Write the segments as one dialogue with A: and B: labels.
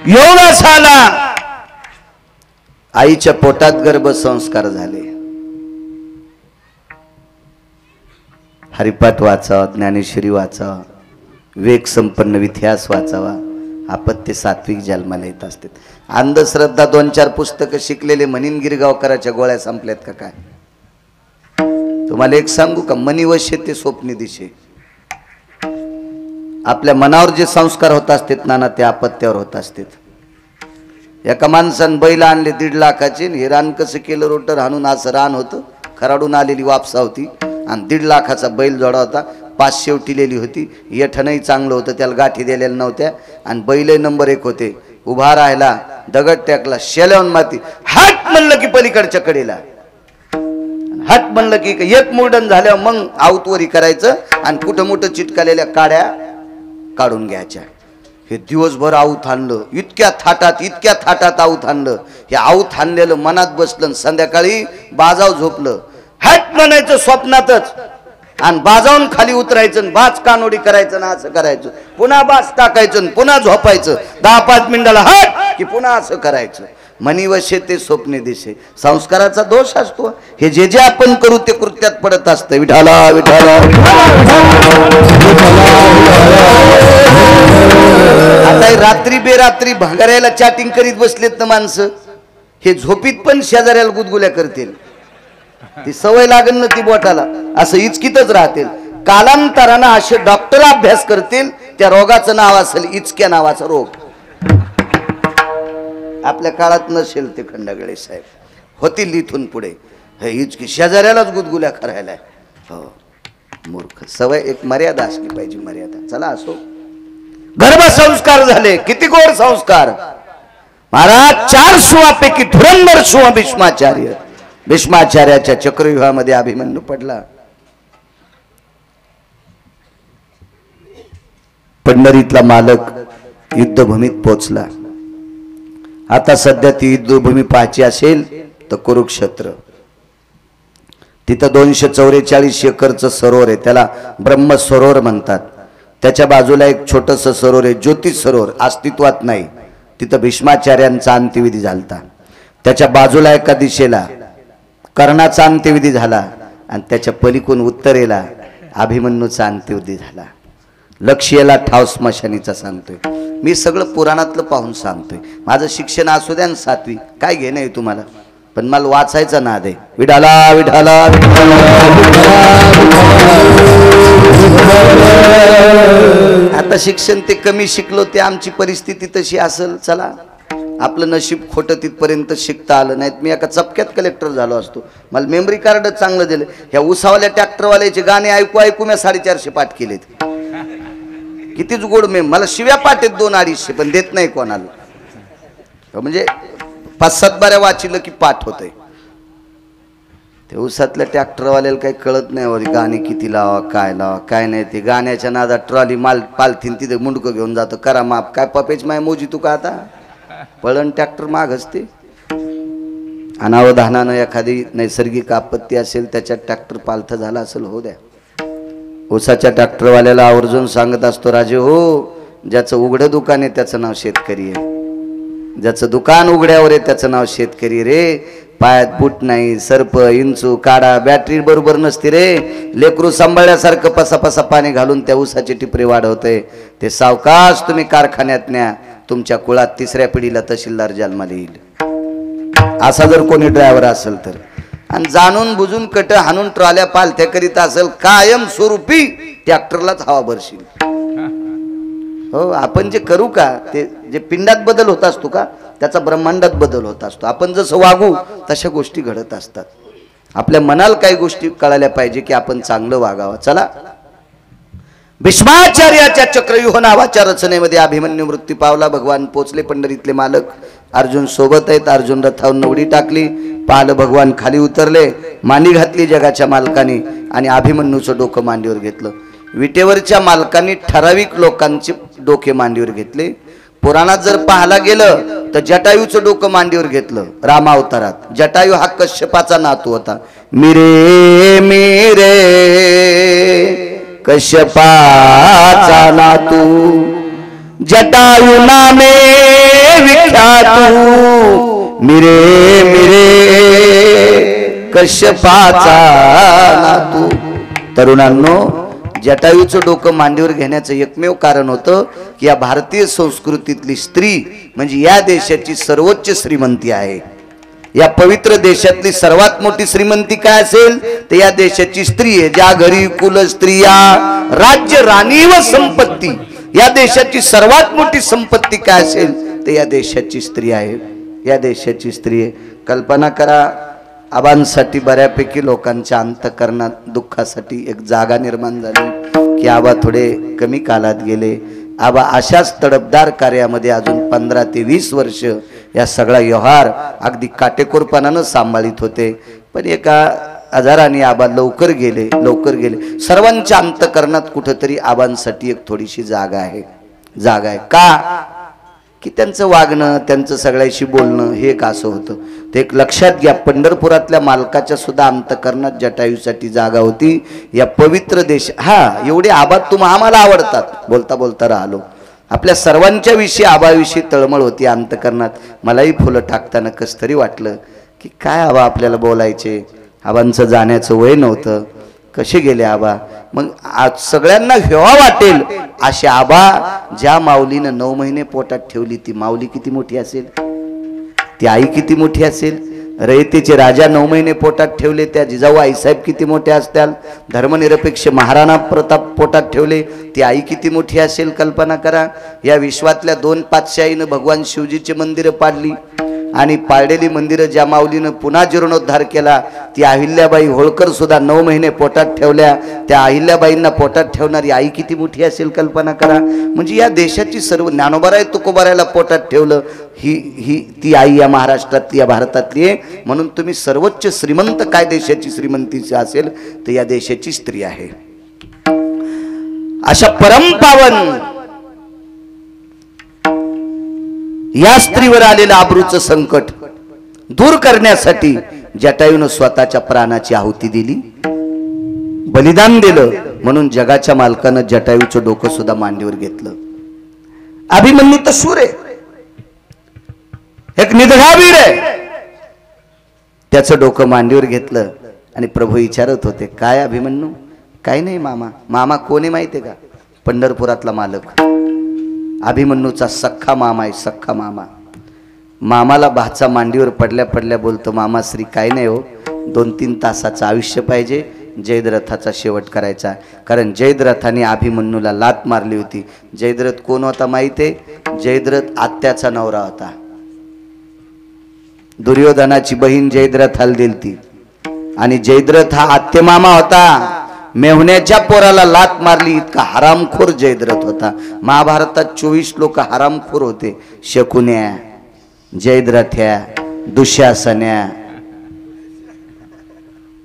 A: योग झाला, आईच्या पोटात गर्भसंस्कार झाले. हरिपाठ वाचावा, ज्ञानेश्वरी वाचावा, वेग संपन्न इतिहास वाचावा, आपत्य सात्विक जन्माला येत असते. अंधश्रद्धा 2-4 पुस्तकं शिकलेले म्हणीन गिरगावकराच्या गोळ्या संपल्यात का काय? तुम्हाला एक सांगू का, मनी वश्य ते स्वप्नी दिशे. आपल्या मनावर जे संस्कार होत असतात नाना, ते आपत्यावर होत असतात. एका माणसानं बैल आणले 1.5 लाखाचे, हे रान कसं केलं, रोटर हाणून असं रान होतं, खराडून आलेली वापसा होती आणि 1.5 लाखाचा बैल जोडा होता. 5 शेवटीलेली होती, येठणही चांगलं होतं, त्याला गाठी दिलेल्या नव्हत्या आणि बैल नंबर 1 होते. उभा राहिला, दगड टाकला, शेल्यावून माती, हट म्हणलं की पलीकडच्या कडेला, हट म्हणलं की एक मुरडण झाल्यावर मग आऊतवरी करायचं आणि कुठं मोठं चिटकालेल्या काड्या काढून घ्यायच्या. हे दिवसभर आऊत आणलं, इतक्या थाटात आऊत आणलं. हे आऊत आणलेलं मनात बसलं. संध्याकाळी बाजाव झोपलं, हट म्हणायचं स्वप्नातच आणि बाजावून खाली उतरायचं, बाज कानोडी करायचं ना, असं करायचं, पुन्हा बाज टाकायचं, पुन्हा झोपायचं. 10-5 मिनिटाला हट की पुन्हा असं करायचं. मनी वशे ते स्वप्ने दिसे. संस्काराचा दोष असतो. हे जे जे आपण करू ते कृत्यात पडत असतं. विठाला विठाला. आता रात्री बेरात्री भांगाऱ्याला चॅटिंग करीत बसलेत ना माणसं, हे झोपीत पण शेजाऱ्याला गुदगुल्या करतील. ती सवय लागेल ना ती बोटाला, असं इचकीतच राहतील. कालांतरानं असे डॉक्टर अभ्यास करतील, त्या रोगाचं नाव असेल इचक्या नावाचा रोग. आपल्या काळात नसेल ते खंडागळे साहेब, होतील इथून पुढे. हे इचकी शेजाऱ्यालाच गुदगुल्या करायला. हो मूर्ख. सवय एक मर्यादा असली पाहिजे, मर्यादा. चला असो. गर्भसंस्कार झाले, किती गोड संस्कार. महाराज 4 सुवापैकी धुरंधर सुवा भीष्माचार्य. भीष्माचार्याच्या चक्रव्यूहामध्ये अभिमन्यू पडला. पंढरीतला मालक युद्धभूमीत पोचला. आता सध्या ती युद्धभूमी पाहायची असेल तर कुरुक्षेत्र. तिथं 244 एकरचं सरोवर आहे, त्याला ब्रह्म सरोवर म्हणतात. त्याच्या बाजूला एक छोटंसं सरोवर आहे, ज्योतिष सरोवर, अस्तित्वात नाही. तिथं भीष्माचार्यांचा अंत्यविधी झालता. त्याच्या बाजूला एका दिशेला कर्णाचा अंत्यविधी झाला आणि त्याच्या पलीकडून उत्तरेला अभिमन्यूचा अंत्यविधी झाला. लक्ष्यला ठाव स्मशानीचा सांगतोय मी. सगळं पुराणातलं पाहून सांगतोय. माझं शिक्षण असू द्या 7वी, काय घेणं आहे तुम्हाला, पण मला वाचायचा नाद आहे. विठाला विठाला. आता शिक्षण ते कमी शिकलो, ते आमची परिस्थिती तशी असेल. चला, आपलं नशीब खोटं, तिथपर्यंत शिकता आलं नाहीत. मी एका चपक्यात कलेक्टर झालो असतो. मला मेमरी कार्ड चांगलं दिलं. ह्या उसावाल्या ट्रॅक्टरवाल्याचे गाणे ऐकू ऐकू मी 450 पाठ केलेत. कितीच गोड मला शिव्या पाठ आहेत 200-250, पण देत नाही कोणाला. म्हणजे 5-7 बाऱ्या वाचिलं की पाठ होतंय. ते उसातल्या ट्रॅक्टरवाल्याला काही कळत नाही गाणे किती लावा, काय लावा, काय नाही. ते गाण्याच्या नादात ट्रॉली माल पालथीन तिथे मुंडकं घेऊन जातो. करा माप, काय पपेच माय मोजी तू का आता. पळण ट्रॅक्टर माग असते. अनावधानानं एखादी नैसर्गिक आपत्ती असेल, त्याच्यात ट्रॅक्टर पालथ झाला असेल, हो द्या. ऊसाच्या ट्रॅक्टरवाल्याला आवर्जून सांगत असतो, राजे हो, ज्याचं उघडं दुकान आहे त्याचं नाव शेतकरी आहे. ज्याचं दुकान उघड्यावर आहे त्याचं नाव शेतकरी रे. पायात बूट नाही, सर्प, इंचू, काडा, बॅटरी बरोबर नसते रे. लेकरू सांभाळल्यासारखं पसापसा पाणी घालून त्या ऊसाची टिपरी वाढवते. ते सावकाश तुम्ही कारखान्यात न्या, तुमच्या कुळात 3ऱ्या पिढीला तहसीलदार जन्माला येईल. असा जर कोणी ड्रायव्हर असेल तर. आणि जाणून बुजून कट हाणून ट्रॉल्या पालथ्या करीत असेल, कायम स्वरूपी ट्रॅक्टरलाच हवा भरशील. हो, आपण जे करू का, ते जे पिंडात बदल होत असतो का, त्याचा ब्रह्मांडात बदल होत असतो. आपण जसं वागू तशा गोष्टी घडत असतात. आपल्या मनाला काही गोष्टी कळायला पाहिजे की आपण चांगलं वागावं. चला, भीष्माचार्याच्या चक्रव्यूह नावाच्या रचनेमध्ये अभिमन्यू मृत्यू पावला. भगवान पोचले. पंढरीतले मालक अर्जुन सोबत आहेत. अर्जुन रथावरून उडी टाकली. पाहिलं भगवान खाली उतरले. मांडी घातली जगाच्या मालकाने आणि अभिमन्यूचं डोकं मांडीवर घेतलं. विटेवरच्या मालकांनी ठराविक लोकांचे डोके मांडीवर घेतले. पुराणात जर पाहायला गेलं तर जटायूचं डोकं मांडीवर घेतलं रामावतारात. जटायू हा कश्यपाचा नातू होता. मिरे मिरे कश्यपाचा नातू, जटायू नामे विख्यातू मिरे मिरे कश्यपाचा नातू. तरुणांनो, जटायूचं डोकं मांडीवर घेण्याचं एकमेव कारण होतं की या भारतीय संस्कृतीतली स्त्री म्हणजे या देशाची सर्वोच्च श्रीमंती आहे. या पवित्र देशातली सर्वात मोठी श्रीमंती काय असेल तर या देशाची स्त्री आहे. ज्या घरी कुल स्त्रिया राज्य राणी व संपत्ती, या देशाची सर्वात मोठी संपत्ती काय असेल तर या देशाची स्त्री आहे. या देशाची स्त्री आहे. कल्पना करा, आबांसाठी बऱ्यापैकी लोकांच्या अंतःकरणात दुःखासाठी एक जागा निर्माण झाली की आबा थोडे कमी कालात गेले. आबा अशाच तडफदार कार्यामध्ये अजून 15 ते 20 वर्ष या सगळा व्यवहार अगदी काटेकोरपणानं सांभाळीत होते. पण एका आजाराने आबा लवकर गेले. सर्वांच्या अंतःकरणात कुठंतरी आबांसाठी एक थोडीशी जागा आहे. का की त्यांचं वागणं, त्यांचं सगळ्याशी बोलणं हे एक असं होतं. ते एक लक्षात घ्या, पंढरपुरातल्या मालकाच्या सुद्धा अंतःकरणात जटायूसाठी जागा होती. या पवित्र देश एवढे आबा आम्हाला आवडतात. बोलता बोलता राहिलो. आपल्या सर्वांच्या विषयी आबाविषयी तळमळ होती अंतःकरणात. मलाही फुलं टाकताना कस तरी वाटलं की काय आबा आपल्याला बोलायचे. आबांचं जाण्याचं वय नव्हतं. कसे गेले आबा. मग आज सगळ्यांना हेवा वाटेल अशी आबा ज्या माऊलीनं 9 महिने पोटात ठेवली ती माऊली किती मोठी असेल, ती आई किती मोठी असेल. रयतेचे राजा 9 महिने पोटात ठेवले त्या जिजाऊ आईसाहेब किती मोठ्या असतील. धर्मनिरपेक्ष महाराणा प्रताप पोटात ठेवले ती आई किती मोठी असेल. कल्पना करा. या विश्वातल्या 2 पातशाहीनं भगवान शिवजीची मंदिरं पाडली आणि पाळलेली मंदिरं ज्या माऊलीनं पुन्हा जीर्णोद्धार केला ती अहिल्याबाई होळकर सुद्धा 9 महिने पोटात ठेवल्या. त्या अहिल्याबाईंना पोटात ठेवणारी आई किती मोठी असेल. कल्पना करा. म्हणजे या देशाची सर्व ज्ञानोबाराय तुकोबारायला पोटात ठेवलं ही ती आई या महाराष्ट्रातली, या भारतातली आहे. म्हणून तुम्ही सर्वोच्च श्रीमंत काय देशाची श्रीमंतीची असेल तर या देशाची स्त्री आहे. अशा परमपावन या स्त्रीवर आलेलं आबरूचं संकट दूर करण्यासाठी जटायूनं स्वतःच्या प्राणाची आहुती दिली, बलिदान दिलं. म्हणून जगाच्या मालकानं जटायूचं डोकं सुद्धा मांडीवर घेतलं. अभिमन्यू तर शूर आहे, एक निधगावीर आहे. त्याचं डोकं मांडीवर घेतलं आणि प्रभू विचारत होते, काय अभिमन्यू. काय नाही मामा. मामा कोणी माहितीये का? पंढरपुरातला मालक. अभिमन्यूचा सख्खा मामा आहे, सख्खा मामा. मामाला भाचा मांडीवर पडल्या पडल्या बोलतो, मामा श्री काय नाही हो, 2-3 तासाचं आयुष्य पाहिजे, जयद्रथाचा शेवट करायचा. कारण जयद्रथाने अभिमन्यूला लात मारली होती. जयद्रथ कोण होता माहिती आहे? जयद्रथ आत्याचा नवरा होता. दुर्योधनाची बहीण जयद्रथाला दिलती आणि जयद्रथ हा आत्यमामा होता. मेहुण्याच्या पोराला लात मारली इतका हरामखोर जयद्रथ होता. महाभारतात 24 लोक हरामखोर होते. शकुन्या, जयद्रथ्या, दुःशासन्या,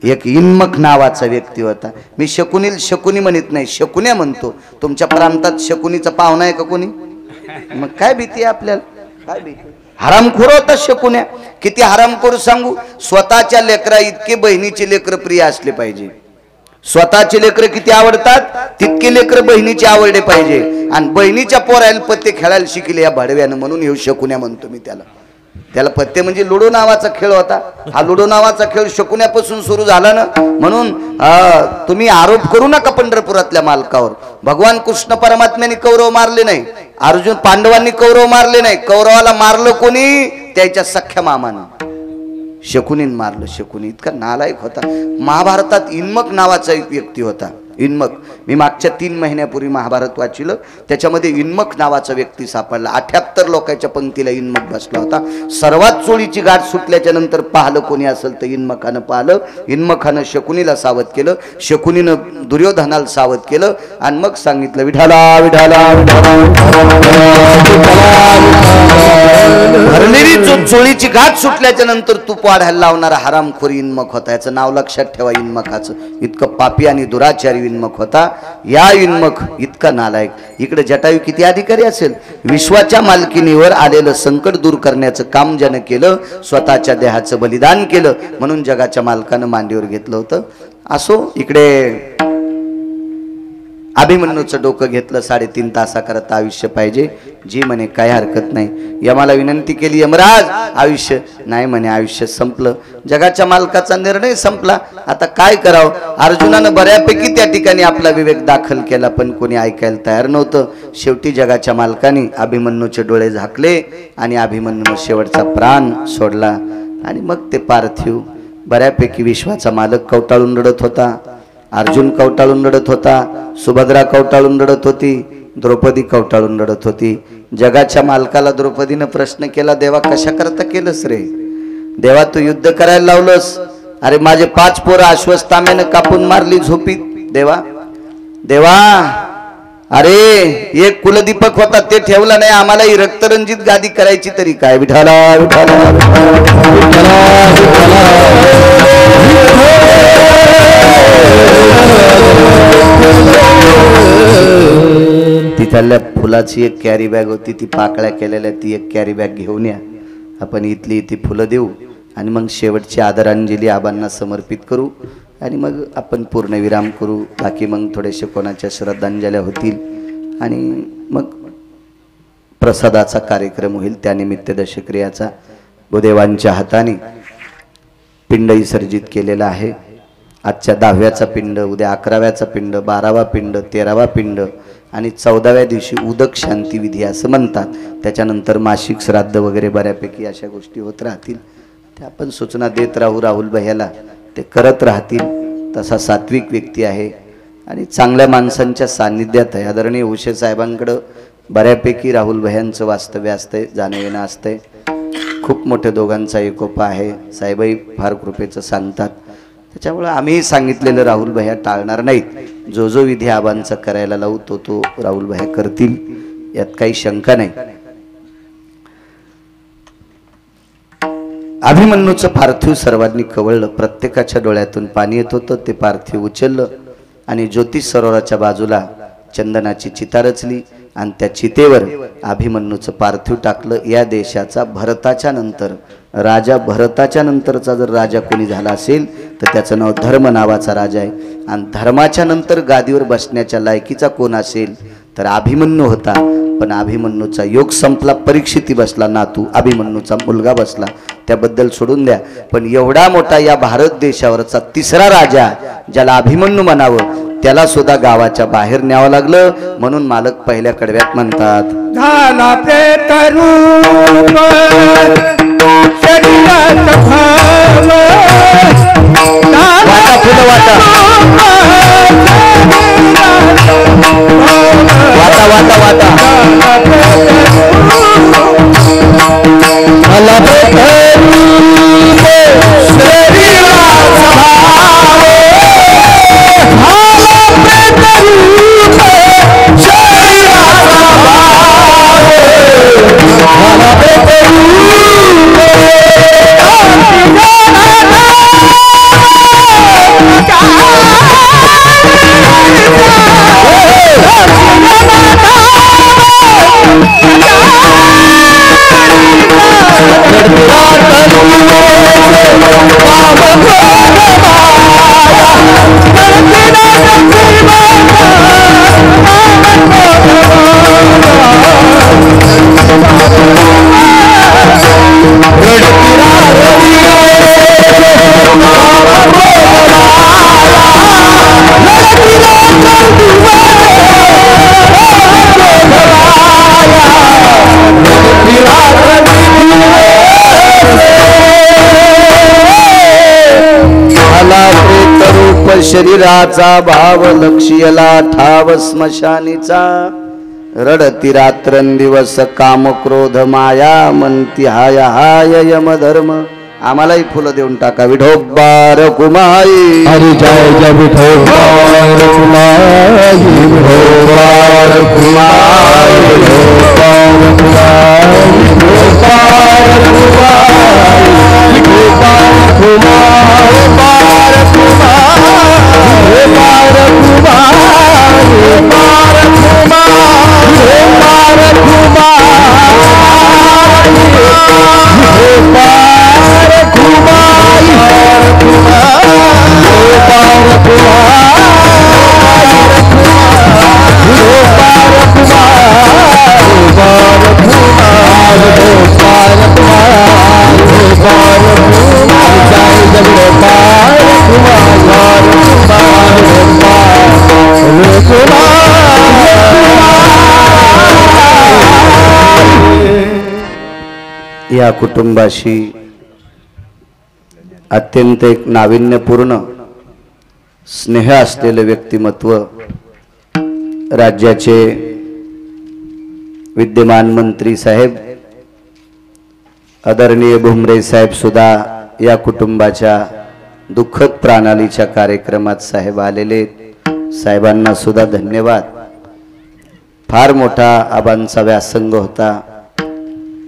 A: एक इन्मक नावाचा व्यक्ती होता. मी शकुनी म्हणत नाही, शकुन्या म्हणतो. तुमच्या प्रांतात शकुनीचा पाहुणा आहे का कोणी? मग काय भीती आहे आपल्याला, काय भीती. हरामखोर होता शकुन्या. किती हरामखोर सांगू. स्वतःच्या लेकरा इतके बहिणीचे लेकर प्रिय असले पाहिजे. स्वतःचे लेकर किती आवडतात तितके लेकर बहिणीचे आवडले पाहिजे. आणि बहिणीच्या पोरायला पत्ते खेळायला शिकले या भाडव्यानं. म्हणून हे शकुन्या म्हणतो मी त्याला पत्ते म्हणजे लुडो नावाचा खेळ होता. हा लुडो नावाचा खेळ शकुन्यापासून सुरू झाला ना. म्हणून तुम्ही आरोप करू नका पंढरपुरातल्या मालकावर. भगवान कृष्ण परमात्म्याने कौरव मारले नाही, अर्जुन पांडवांनी कौरव मारले नाही. कौरवाला मारलं कोणी? त्याच्या सख्या मामानं शकुनीन मारलं. शकुनी इतका नालायक होता. महाभारतात इन्मक नावाचा एक व्यक्ती होता. इन्मक. मी मागच्या 3 महिन्यापूर्वी महाभारत वाचिलं. त्याच्यामध्ये इन्मक नावाचा व्यक्ती सापडला. 78 लोकांच्या पंक्तीला इन्मक बसला होता. सर्वात चोळीची गाठ सुटल्याच्या नंतर पाहिलं कोणी असेल तर इन्मकानं पाहिलं. इन्मकानं शकुनीला सावध केलं, शकुनीनं दुर्योधनाला सावध केलं आणि मग सांगितलं विठाला विठाला. भरलेली चोळीची गाठ सुटल्याच्या नंतर तूप वाढायला लावणारा हरामखोरी इन्मक होता. याचं नाव लक्षात ठेवा. इन्मकाचं इतकं पापी आणि दुराचारी इन्मक होता. या इन्मक इतका नालायक. इकडे जटायू किती अधिकारी असेल. विश्वाच्या मालकीनीवर आलेलं संकट दूर करण्याचं काम ज्यानं केलं, स्वतःच्या देहाचं बलिदान केलं, म्हणून जगाच्या मालकानं मांडीवर घेतलं होतं. असो, इकडे अभिमन्यूचं डोकं घेतलं, 3.5 तासाकरता आयुष्य पाहिजे. जी म्हणे काय हरकत नाही. यमाला विनंती केली, यमराज आयुष्य नाही म्हणे, आयुष्य संपलं. जगाच्या मालकाचा निर्णय संपला, आता काय करावं. अर्जुनानं बऱ्यापैकी त्या ठिकाणी आपला विवेक दाखल केला, पण कोणी ऐकायला तयार नव्हतं. शेवटी जगाच्या मालकाने अभिमन्यूचे डोळे झाकले आणि अभिमन्यूनं शेवटचा प्राण सोडला. आणि मग ते पार्थिव बऱ्यापैकी विश्वाचा मालक कवटाळून रडत होता, अर्जुन कवटाळून रडत होता, सुभद्रा कवटाळून रडत होती, द्रौपदी कवटाळून रडत होती. जगाच्या मालकाला द्रौपदीनं प्रश्न केला, देवा कशा करता केलंस रे? देवा तू युद्ध करायला लावलंस, अरे माझे 5 पोरं अश्वत्थाम्यानं कापून मारली झोपीत. देवा देवा अरे एक कुलदीपक होता ते ठेवला नाही, आम्हाला ही रक्तरंजित गादी करायची तरी काय. विठाला विठाला तिथल्या फुलाची एक कॅरी बॅग होती, ती पाकळ्या केलेल्या, ती एक कॅरी बॅग घेऊन या, आपण इथली ती फुलं देऊ आणि मग शेवटची आदरांजली आबांना समर्पित करू आणि मग आपण पूर्णविराम करू. बाकी मग थोडेसे कोणाच्या श्रद्धांजल्या होतील आणि मग प्रसादाचा कार्यक्रम होईल. त्यानिमित्त दशक्रियाचा भूदेवांच्या हाताने पिंड विसर्जित केलेला आहे. आजच्या 10व्याचा पिंड, उद्या 11व्याचा पिंड, 12वा पिंड, 13वा पिंड आणि 14व्या दिवशी उदक शांती विधी असं म्हणतात. त्याच्यानंतर मासिक श्राद्ध वगैरे बऱ्यापैकी अशा गोष्टी होत राहतील. त्या आपण सूचना देत राहू राहुल भैयाला, ते करत राहतील. तसा सात्विक व्यक्ती आहे आणि चांगल्या माणसांच्या सान्निध्यात आहे. आदरणीय उशे साहेबांकडं बऱ्यापैकी राहुल भैयांचं वास्तव्य असतंय, जाणं येणं असतंय. खूप मोठे दोघांचा एकोपा आहे. साहेबही फार कृपेचं सांगतात, त्याच्यामुळे आम्ही सांगितलेलं राहुल भैया टाळणार नाहीत. जो जो विधी आबांचा करायला लावू तो राहुल भैया करतील, यात काही शंका नाही. अभिमन्यूचं पार्थिव सर्वांनी कवळलं, प्रत्येकाच्या डोळ्यातून पाणी येत होतं. ते पार्थिव उचललं आणि ज्योतिष सरोवराच्या बाजूला चंदनाची चिता रचली आणि त्या चितेवर अभिमन्यूचं पार्थिव टाकलं. या देशाचा भरताच्या नंतर, राजा भरताच्या नंतरचा जर राजा कोणी झाला असेल तर त्याचं नाव धर्म नावाचा राजा आहे. आणि धर्माच्या नंतर गादीवर बसण्याच्या लायकीचा कोण असेल तर अभिमन्यू होता. पण अभिमन्यूचा योग संपला, परीक्षिती बसला नातू, अभिमन्यूचा मुलगा बसला, त्याबद्दल सोडून द्या. पण एवढा मोठा या भारत देशावरचा 3रा राजा ज्याला अभिमन्यू म्हणावं, त्याला सुद्धा गावाच्या बाहेर न्यावं लागलं. म्हणून मालक पहिल्या कडव्यात म्हणतात,
B: झाला प्रेत रूप शरीरात भाव,
A: वाटा फुलं वाटा वाटा वाटा वाटा
B: झाला प्रेत रूप शरीरात भाव,
A: शरीराचा भाव लक्ष्यला ठाव स्मशानीचा, रडती रात्रंदिवस काम क्रोध माया, म्हणती हाय हाय यमधर्म. आम्हालाही फुलं देऊन टाका. विठोबार कुमाई,
B: हरी जय जय विठोबार कुमाई, विठोबार कुमाई, विठोबार कुमाई, विठोबार कुमाई, विठोबार कुमाई, बार कुमाई, बार कुमाई, बार कुमाई, बार कुमाई,
A: या कुटुंबाशी अत्यंत एक नाविन्यपूर्ण स्नेह असलेले व्यक्तिमत्व राज्याचे विद्यमान मंत्री साहेब आदरणीय भुमरे साहेब सुद्धा या कुटुंबाच्या दुःखद प्रणालीच्या कार्यक्रमात साहेब आलेले, साहेबांना सुद्धा धन्यवाद। फार मोठा आबांचा व्यासंग होता,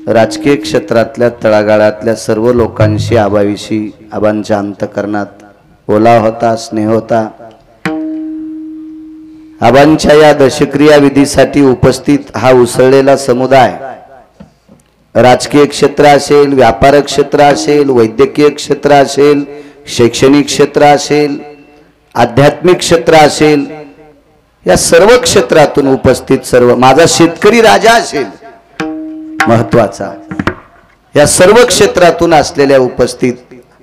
A: राजकीय क्षेत्रातल्या तळागाळातल्या सर्व लोकांशी आबाविषयी आबांच्या अंतकरणात ओलावा होता, स्नेह होता। आबांच्या या दशक्रिया विधीसाठी उपस्थित हा उसळलेला समुदाय, राजकीय क्षेत्र असेल, व्यापार क्षेत्र असेल, वैद्यकीय क्षेत्र असेल, शैक्षणिक क्षेत्र असेल, आध्यात्मिक क्षेत्र असेल, या सर्व क्षेत्रातून उपस्थित सर्व, माझा शेतकरी राजा असेल महत्वाचा, या सर्व क्षेत्रातून असलेल्या उपस्थित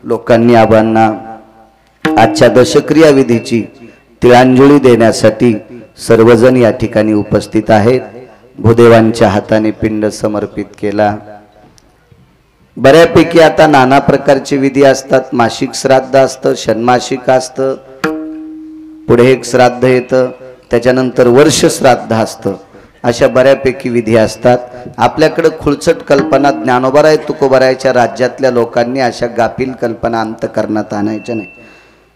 A: लोकांनी आबांना आजच्या दशक्रिया विधीची तिळांजली देण्यासाठी सर्वजण या ठिकाणी उपस्थित आहेत। भूदेवांच्या हाताने पिंड समर्पित केला। बऱ्यापैकी आता नाना प्रकारचे विधी असतात, मासिक श्राद्ध असतं, षण्मासिक असतं, पुढे एक श्राद्ध येतं, त्याच्यानंतर वर्ष श्राद्ध असतं, अशा बऱ्यापैकी विधी असतात। आपल्याकडे खुळचट कल्पना ज्ञानोबराय तुकोबरायच्या राज्यातल्या लोकांनी अशा गाफील कल्पना अंतकरणात आणायच्या नाही।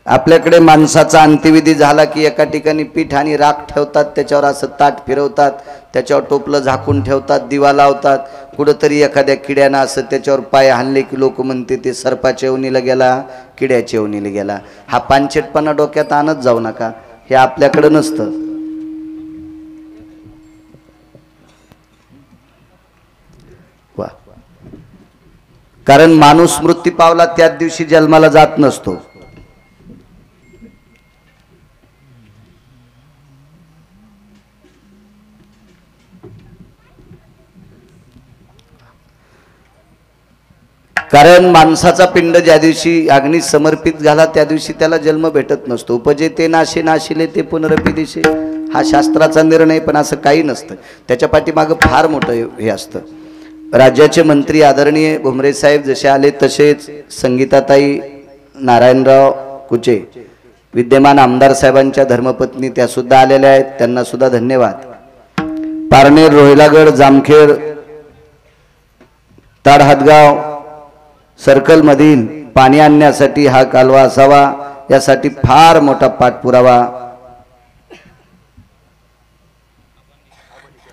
A: आपल्याकडे माणसाचा अंत्यविधी झाला की एका ठिकाणी पीठ आणि राख ठेवतात, त्याच्यावर असं ताट फिरवतात, त्याच्यावर टोपलं झाकून ठेवतात, दिवा लावतात, कुठंतरी एखाद्या किड्यानं असं त्याच्यावर पाय हाणले की लोक म्हणते ते सर्पाच्या येवणीला गेला, किड्याच्या येवणीला गेला। हा पानचटपणा डोक्यात आणत जाऊ नका, हे आपल्याकडे नसतं। वा, कारण माणूस मृत्यू पावला त्याच दिवशी जन्माला जात नसतो। कारण माणसाचा पिंड ज्या दिवशी अग्नी समर्पित झाला त्या दिवशी त्याला जन्म भेटत नसतो। उपजे ते नाशे नाशिले ते पुनरपी दिशे, हा शास्त्राचा निर्णय, पण असं काही नसतं, त्याच्या पाठीमागं फार मोठं हे असतं। राज्याचे मंत्री आदरणीय भुमरे साहेब जसे आले तसेच संगीताताई नारायणराव कुचे, विद्यमान आमदार साहेबांच्या धर्मपत्नी त्या सुद्धा आलेल्या आहेत, त्यांना सुद्धा धन्यवाद। पारनेर, रोहिलागड, जामखेड, ताडहातगाव सर्कल मधील पाणी आणण्यासाठी हा कालवा असावा, यासाठी फार मोठा पाठपुरावा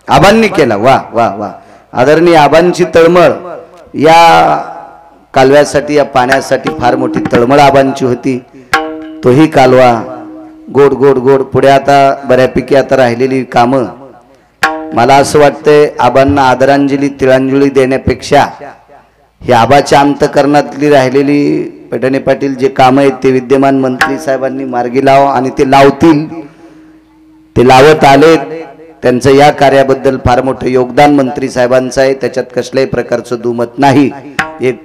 A: आबांनी केला। वा वा वा, आदरणीय आबांची तळमळ या कालव्यासाठी, या पाण्यासाठी फार मोठी तळमळ आबांची होती। तोही कालवा गोड गोड गोड पुढे आता बऱ्यापैकी आता राहिलेली कामं, मला असं वाटतंय आबांना आदरांजली तिळांजली देण्यापेक्षा हे आबाच्या अंतकरणातली राहिलेली पैठणे पाटील जे काम आहेत ते विद्यमान मंत्री साहेबांनी मार्गी लावा, आणि ते लावतील, ते लावत आले। त्यांचं या कार्याबद्दल फार मोठं योगदान मंत्री साहेबांचं आहे, त्याच्यात कसल्याही प्रकारचं दुमत नाही। एक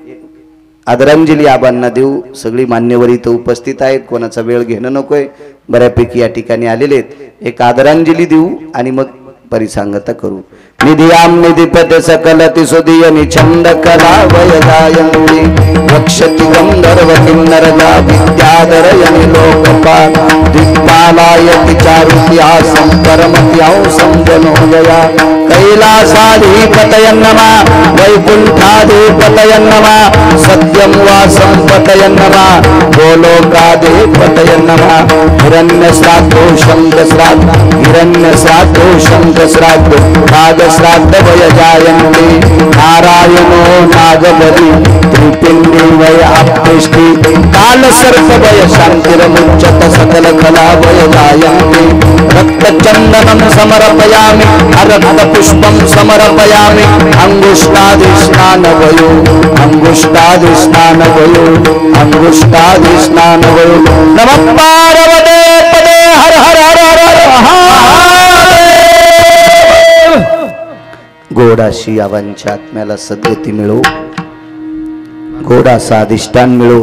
A: आदरांजली आबांना देऊ। सगळी मान्यवर इथं उपस्थित आहेत, कोणाचा वेळ घेणं नकोय, बऱ्यापैकी या ठिकाणी आलेले आहेत। एक आदरांजली देऊ आणि मग परिसंगत करू। निधियाम निधिपते सकलति सुदीयनि छंद कला वयदायन्ति रक्षति गंधर्व किन्नरदा विद्याधरयनि लोकपाल दिक्पालायति चारुत्यासं परमत्यांसं जनोदया कैलासाधिपतये नमः वैकुंठाधिपतये नमः सत्यं वासं पतये नमः गोलोकाधिपतये नमः हिरण्यश्राद्धो शंखश्राद्ध हिरण्यश्राद्धो शंखश्राद्ध नागश्राद्ध वयजायन्ति नारायणो नागबली त्रिपिंडी वय आप्तिष्ठि कालसर्प वय शान्तिरमुच्यत सकल कला वयजायन्ति रक्तचन्दनं समर्पयामि अरक्तपुष्पं समर्पयामि अंगुष्ठाधिष्ठानवयो अंगुष्ठाधिष्ठानवयो अंगुष्ठाधिष्ठानवयो नमः पार्वते पदे हर हर हर हर महादेव। गोडाशी आबांच्या आत्म्याला सद्गती मिळो, गोडासा अधिष्ठान मिळो,